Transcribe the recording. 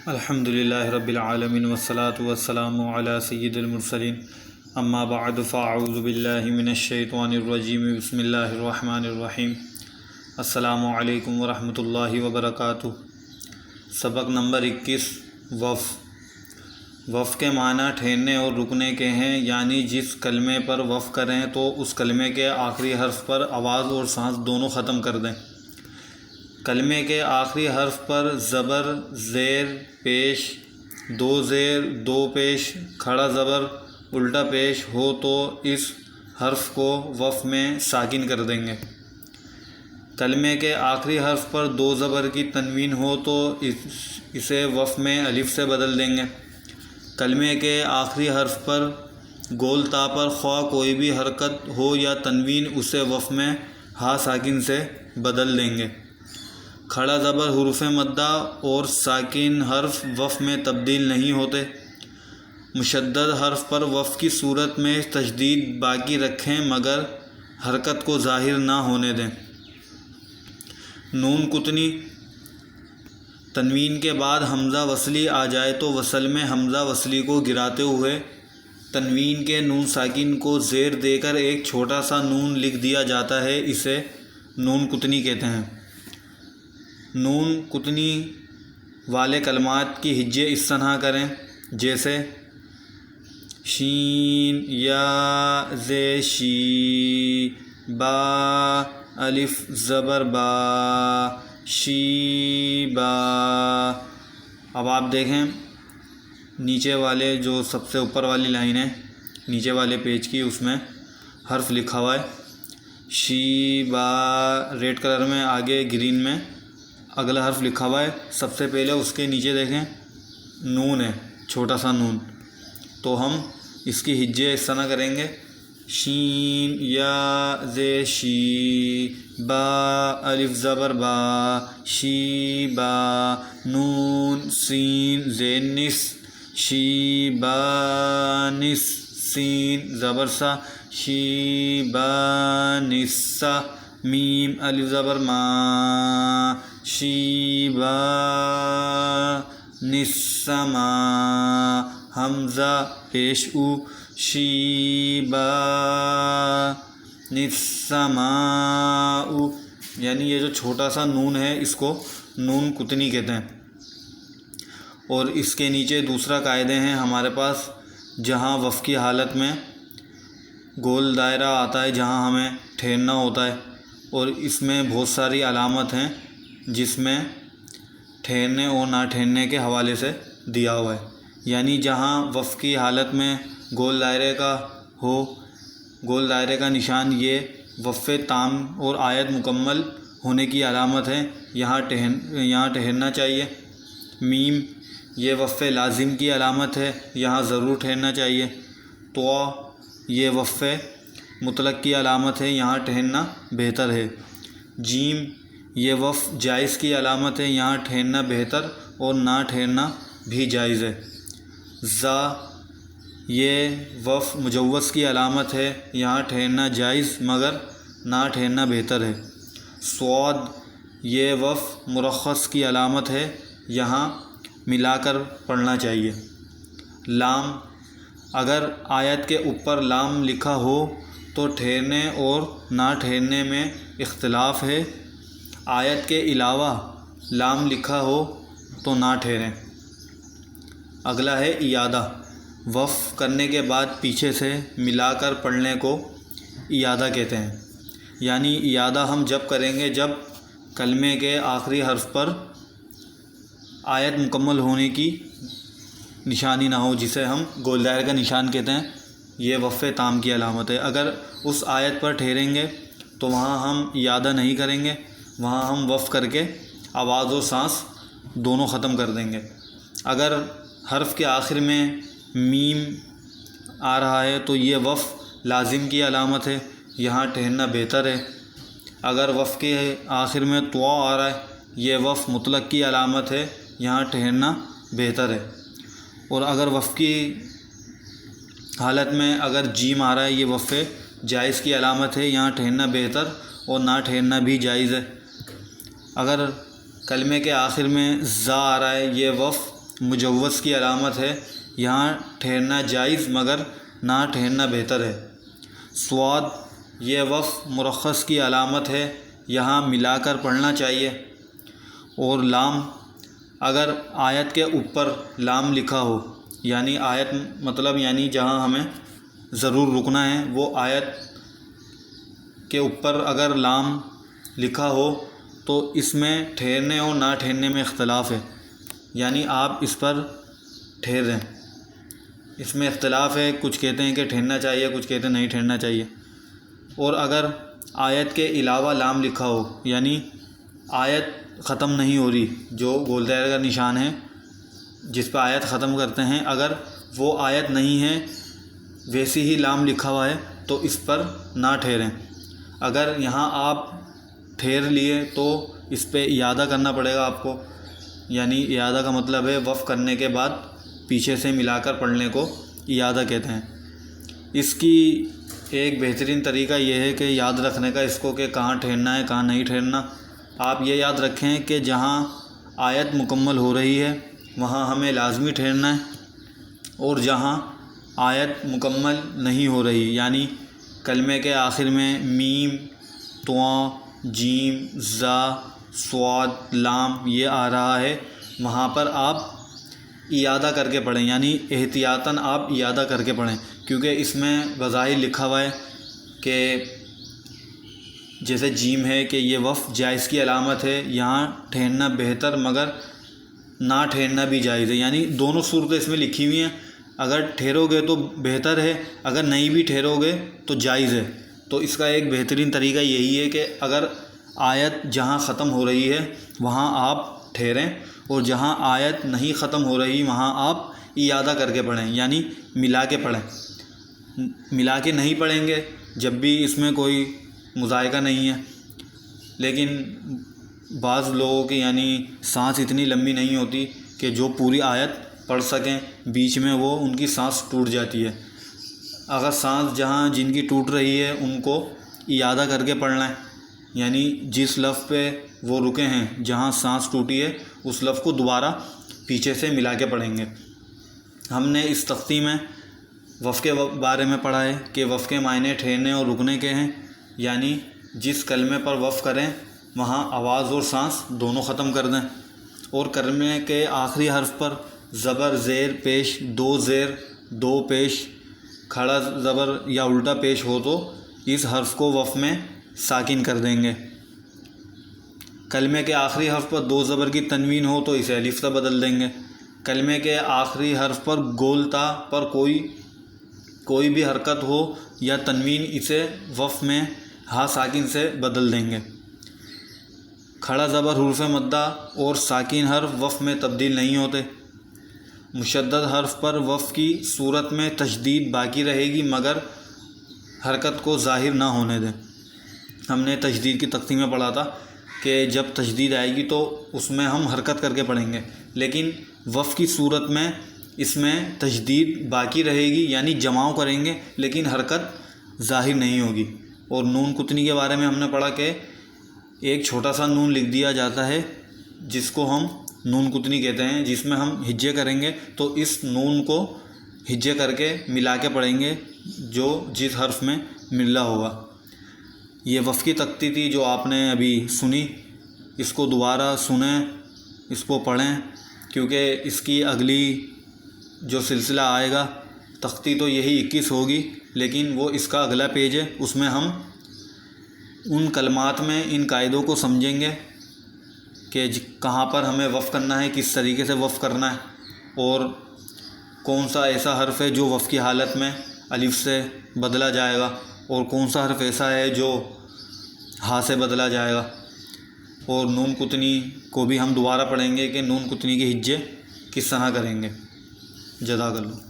الحمدللہ رب العالمین والصلاة والسلام علی سید المرسلین اما بعد فاعوذ باللہ من الشیطان الرجیم بسم اللہ الرحمن الرحیم السلام علیکم ورحمۃ اللہ وبرکاتہ۔ سبق نمبر 21 وقف کے معنی ٹھہرنے اور رکنے کے ہیں، یعنی جس کلمے پر وقف کریں تو اس کلمے کے آخری حرف پر آواز اور سانس دونوں ختم کر دیں۔ کلمے کے آخری حرف پر زبر، زیر پیش، دو زیر دو پیش، کھڑا زبر الٹا پیش ہو تو اس حرف کو وقف میں ساکن کر دیں گے۔ کلمے کے آخری حرف پر دو زبر کی تنوین ہو تو اسے وقف میں الف سے بدل دیں گے۔ کلمے کے آخری حرف پر گول تا پر خواہ کوئی بھی حرکت ہو یا تنوین، اسے وقف میں ہا ساکن سے بدل دیں گے۔ کھڑا زبر حروف مدہ اور ساکن حرف وقف میں تبدیل نہیں ہوتے۔ مشدد حرف پر وقف کی صورت میں تشدید باقی رکھیں مگر حرکت کو ظاہر نہ ہونے دیں۔ نون قطنی تنوین کے بعد حمزہ وصلی آ جائے تو وصل میں حمزہ وصلی کو گراتے ہوئے تنوین کے نون ساکن کو زیر دے کر ایک چھوٹا سا نون لکھ دیا جاتا ہے، اسے نون قطنی کہتے ہیں۔ نون قطنی والے کلمات کی ہجے اس طرح کریں جیسے شین، یا، زے شی، با، الف زبر با، شی با۔ اب آپ دیکھیں نیچے والے جو سب سے اوپر والی لائن ہے نیچے والے پیج کی، اس میں حرف لکھا ہوا ہے شی با، ریڈ کلر میں، آگے گرین میں اگلا حرف لکھا ہوا ہے۔ سب سے پہلے اس کے نیچے دیکھیں نون ہے، چھوٹا سا نون، تو ہم اس کی ہجے اس طرح کریں گے شین، یا، زے شی، با، الف زبر با، شی با، نون سین زین نس، شی با نس، سین زبر سا، شی با نسا، میم الف زبر ما، شی با نسما، حمزہ پیش او، شی با نسما او، یعنی یہ جو چھوٹا سا نون ہے اس کو نون قطنی کہتے ہیں۔ اور اس کے نیچے دوسرا قاعدے ہیں ہمارے پاس، جہاں وقف کی حالت میں گول دائرہ آتا ہے جہاں ہمیں ٹھہرنا ہوتا ہے، اور اس میں بہت ساری علامت ہیں جس میں ٹھہرنے اور نہ ٹھہرنے کے حوالے سے دیا ہوا ہے۔ یعنی جہاں وقف کی حالت میں گول دائرے کا ہو، گول دائرے کا نشان یہ وقف تام اور آیت مکمل ہونے کی علامت ہے، یہاں ٹھہرنا چاہیے۔ میم یہ وقف لازم کی علامت ہے، یہاں ضرور ٹھہرنا چاہیے۔ تو یہ وقف مطلق کی علامت ہے، یہاں ٹھہرنا بہتر ہے۔ جیم یہ وقف جائز کی علامت ہے، یہاں ٹھہرنا بہتر اور نہ ٹھہرنا بھی جائز ہے۔ زا یہ وقف مجوز کی علامت ہے، یہاں ٹھہرنا جائز مگر نہ ٹھہرنا بہتر ہے۔ صاد یہ وقف مرخص کی علامت ہے، یہاں ملا کر پڑھنا چاہیے۔ لام اگر آیت کے اوپر لام لکھا ہو تو ٹھہرنے اور نہ ٹھہرنے میں اختلاف ہے، آیت کے علاوہ لام لکھا ہو تو نہ ٹھہریں۔ اگلا ہے اعادہ، وقف کرنے کے بعد پیچھے سے ملا کر پڑھنے کو اعادہ کہتے ہیں۔ یعنی اعادہ ہم جب کریں گے جب کلمے کے آخری حرف پر آیت مکمل ہونے کی نشانی نہ ہو، جسے ہم گول دائرے کا نشان کہتے ہیں، یہ وقف تام کی علامت ہے۔ اگر اس آیت پر ٹھہریں گے تو وہاں ہم اعادہ نہیں کریں گے، وہاں ہم وقف کر کے آواز و سانس دونوں ختم کر دیں گے۔ اگر حرف کے آخر میں میم آ رہا ہے تو یہ وقف لازم کی علامت ہے، یہاں ٹھہرنا بہتر ہے۔ اگر وقف کے آخر میں طوا آ رہا ہے، یہ وقف مطلق کی علامت ہے، یہاں ٹھہرنا بہتر ہے۔ اور اگر وقف کی حالت میں اگر جیم آ رہا ہے، یہ وقف جائز کی علامت ہے، یہاں ٹھہرنا بہتر اور نہ ٹھہرنا بھی جائز ہے۔ اگر کلمے کے آخر میں زا آ رہا ہے، یہ وقف مجوز کی علامت ہے، یہاں ٹھہرنا جائز مگر نہ ٹھہرنا بہتر ہے۔ صاد یہ وقف مرخص کی علامت ہے، یہاں ملا کر پڑھنا چاہیے۔ اور لام اگر آیت کے اوپر لام لکھا ہو، یعنی آیت مطلب یعنی جہاں ہمیں ضرور رکنا ہے وہ آیت کے اوپر اگر لام لکھا ہو تو اس میں ٹھہرنے اور نہ ٹھہرنے میں اختلاف ہے، یعنی آپ اس پر ٹھہر رہیں، اس میں اختلاف ہے، کچھ کہتے ہیں کہ ٹھہرنا چاہیے، کچھ کہتے ہیں نہیں ٹھہرنا چاہیے۔ اور اگر آیت کے علاوہ لام لکھا ہو، یعنی آیت ختم نہیں ہو رہی، جو گول دائرے کا نشان ہے جس پہ آیت ختم کرتے ہیں، اگر وہ آیت نہیں ہے ویسی ہی لام لکھا ہوا ہے تو اس پر نہ ٹھہریں۔ اگر یہاں آپ ٹھہر لیے تو اس پہ اعادہ کرنا پڑے گا آپ کو، یعنی اعادہ کا مطلب ہے وقف کرنے کے بعد پیچھے سے ملا کر پڑھنے کو اعادہ کہتے ہیں۔ اس کی ایک بہترین طریقہ یہ ہے کہ یاد رکھنے کا اس کو کہ کہاں ٹھہرنا ہے کہاں نہیں ٹھہرنا۔ آپ یہ یاد رکھیں کہ جہاں آیت مکمل ہو رہی ہے وہاں ہمیں لازمی ٹھہرنا ہے، اور جہاں آیت مکمل نہیں ہو رہی، یعنی کلمے کے آخر میں میم، طاء، جیم، زا، صاد، لام یہ آ رہا ہے، وہاں پر آپ اعادہ کر کے پڑھیں، یعنی احتیاطاً آپ اعادہ کر کے پڑھیں، کیونکہ اس میں بظاہر لکھا ہوا ہے کہ جیسے جیم ہے کہ یہ وقف جائز کی علامت ہے، یہاں ٹھہرنا بہتر مگر نہ ٹھہرنا بھی جائز ہے، یعنی دونوں صورتیں اس میں لکھی ہوئی ہیں، اگر ٹھہرو گے تو بہتر ہے، اگر نہیں بھی ٹھہرو گے تو جائز ہے۔ تو اس کا ایک بہترین طریقہ یہی ہے کہ اگر آیت جہاں ختم ہو رہی ہے وہاں آپ ٹھہریں، اور جہاں آیت نہیں ختم ہو رہی وہاں آپ اعادہ کر کے پڑھیں، یعنی ملا کے پڑھیں۔ ملا کے نہیں پڑھیں گے جب بھی اس میں کوئی مذائقہ نہیں ہے، لیکن بعض لوگوں کی یعنی سانس اتنی لمبی نہیں ہوتی کہ جو پوری آیت پڑھ سکیں، بیچ میں وہ ان کی سانس ٹوٹ جاتی ہے۔ اگر سانس جہاں جن کی ٹوٹ رہی ہے ان کو اعادہ کر کے پڑھنا ہے، یعنی جس لفظ پہ وہ رکے ہیں جہاں سانس ٹوٹی ہے اس لفظ کو دوبارہ پیچھے سے ملا کے پڑھیں گے۔ ہم نے اس تختی میں وقف کے بارے میں پڑھا ہے کہ وقف کے معنی ٹھہرنے اور رکنے کے ہیں، یعنی جس کلمے پر وقف کریں وہاں آواز اور سانس دونوں ختم کر دیں، اور کلمے کے آخری حرف پر زبر، زیر پیش، دو زیر دو پیش، کھڑا زبر یا الٹا پیش ہو تو اس حرف کو وقف میں ساکن کر دیں گے۔ کلمے کے آخری حرف پر دو زبر کی تنوین ہو تو اسے الف سے بدل دیں گے۔ کلمے کے آخری حرف پر گول تا پر کوئی بھی حرکت ہو یا تنوین، اسے وقف میں ہا ساکن سے بدل دیں گے۔ کھڑا زبر حروف مدہ اور ساکن حرف وقف میں تبدیل نہیں ہوتے۔ مشدد حرف پر وقف کی صورت میں تشدید باقی رہے گی مگر حرکت کو ظاہر نہ ہونے دیں۔ ہم نے تشدید کی تقسیم میں پڑھا تھا کہ جب تشدید آئے گی تو اس میں ہم حرکت کر کے پڑھیں گے، لیکن وقف کی صورت میں اس میں تشدید باقی رہے گی، یعنی جماؤ کریں گے لیکن حرکت ظاہر نہیں ہوگی۔ اور نون کتنی کے بارے میں ہم نے پڑھا کہ ایک چھوٹا سا نون لکھ دیا جاتا ہے جس کو ہم نون کتنی کہتے ہیں، جس میں ہم ہجے کریں گے تو اس نون کو ہجے کر کے ملا کے پڑھیں گے جو جس حرف میں ملا ہوگا۔ یہ وقف کی تختی تھی جو آپ نے ابھی سنی، اس کو دوبارہ سنیں، اس کو پڑھیں، کیونکہ اس کی اگلی جو سلسلہ آئے گا تختی تو یہی 21 ہوگی، لیکن وہ اس کا اگلا پیج ہے، اس میں ہم ان کلمات میں ان قاعدوں کو سمجھیں گے کہ کہاں پر ہمیں وقف کرنا ہے، کس طریقے سے وقف کرنا ہے، اور کون سا ایسا حرف ہے جو وقف کی حالت میں الف سے بدلا جائے گا، اور کون سا حرف ایسا ہے جو ہا سے بدلا جائے گا۔ اور نون کتنی کو بھی ہم دوبارہ پڑھیں گے کہ نون کتنی کے ہجے کس طرح کریں گے۔ جزاک اللہ۔